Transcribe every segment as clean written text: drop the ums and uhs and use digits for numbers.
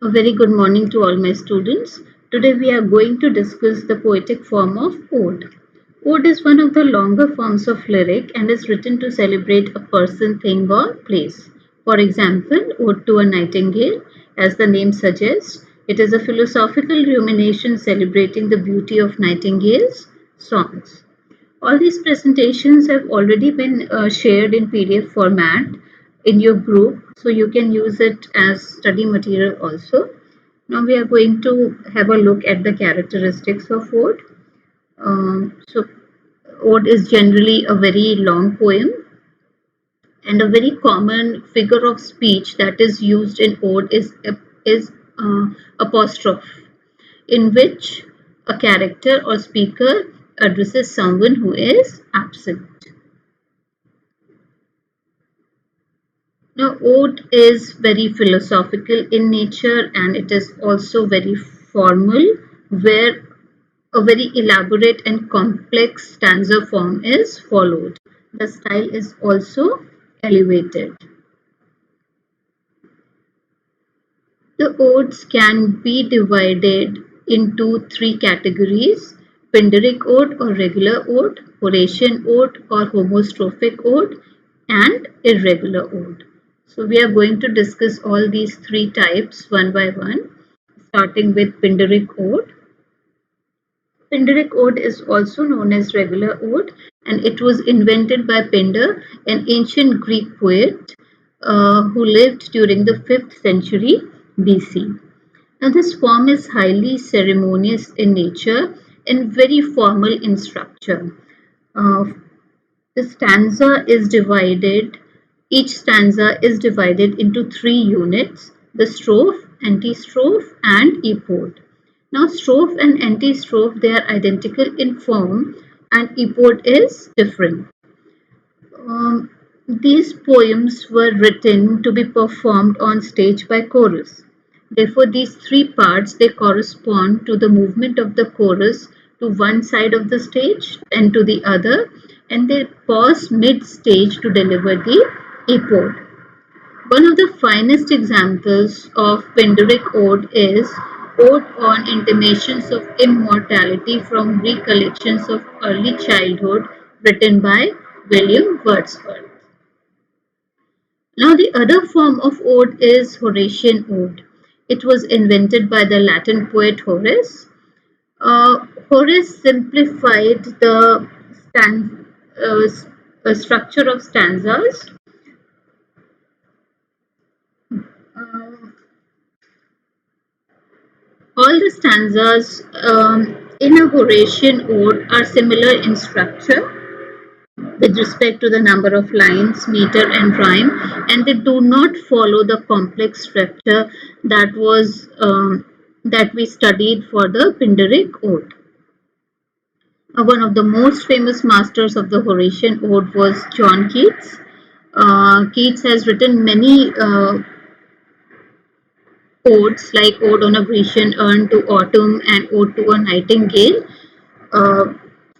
A very good morning to all my students. Today we are going to discuss the poetic form of ode. Ode is one of the longer forms of lyric and is written to celebrate a person, thing, or place. For example, Ode to a Nightingale, as the name suggests, it is a philosophical rumination celebrating the beauty of nightingales' songs. All these presentations have already been shared in PDF format in your group, so you can use it as study material also. Now we are going to have a look at the characteristics of ode. So ode is generally a very long poem, and a very common figure of speech that is used in ode is apostrophe, in which a character or speaker addresses someone who is absent. Now, ode is very philosophical in nature and it is also very formal, where a very elaborate and complex stanza form is followed. The style is also elevated. The odes can be divided into three categories: Pindaric ode or regular ode, Horatian ode or homostrophic ode, and irregular ode. So we are going to discuss all these three types one by one, starting with Pindaric ode. Pindaric ode is also known as regular ode, and it was invented by Pindar, an ancient Greek poet who lived during the 5th century BC. Now, this form is highly ceremonious in nature and very formal in structure. Uh, the stanza is divided, each stanza is divided into three units: the strophe, antistrophe, and epode. Now, strophe and antistrophe, they are identical in form, and epode is different. Um, these poems were written to be performed on stage by chorus. Therefore, these three parts, they correspond to the movement of the chorus to one side of the stage and to the other, and they pause mid-stage to deliver the epode. One of the finest examples of Pindaric ode is Ode on Intimations of Immortality from Recollections of Early Childhood, written by William Wordsworth. Now, the other form of ode is Horatian ode. It was invented by the Latin poet Horace. Horace simplified the structure of stanzas. Uh, All the stanzas in a Horatian ode are similar in structure with respect to the number of lines, meter, and rhyme, and they do not follow the complex structure that we studied for the Pindaric ode. One of the most famous masters of the Horatian ode was John Keats. Keats has written many odes like Ode on a Grecian Urn to Autumn and Ode to a Nightingale, uh,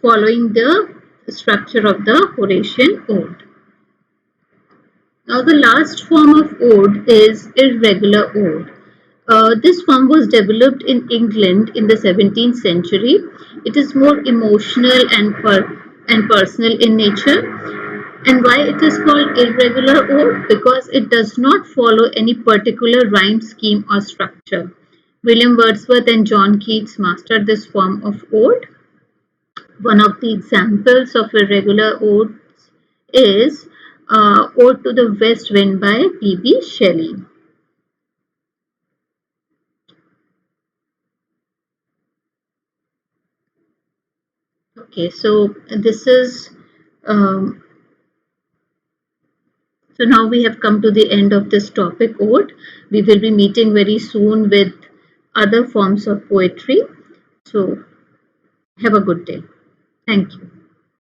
following the structure of the Horatian ode. Now, the last form of ode is irregular ode. This form was developed in England in the 17th century. It is more emotional and personal in nature. And why it is called irregular ode? Because it does not follow any particular rhyme scheme or structure. William Wordsworth and John Keats mastered this form of ode. One of the examples of irregular odes is Ode to the West Wind by P.B. Shelley. Okay, so this is so now we have come to the end of this topic ode. We will be meeting very soon with other forms of poetry. So have a good day. Thank you.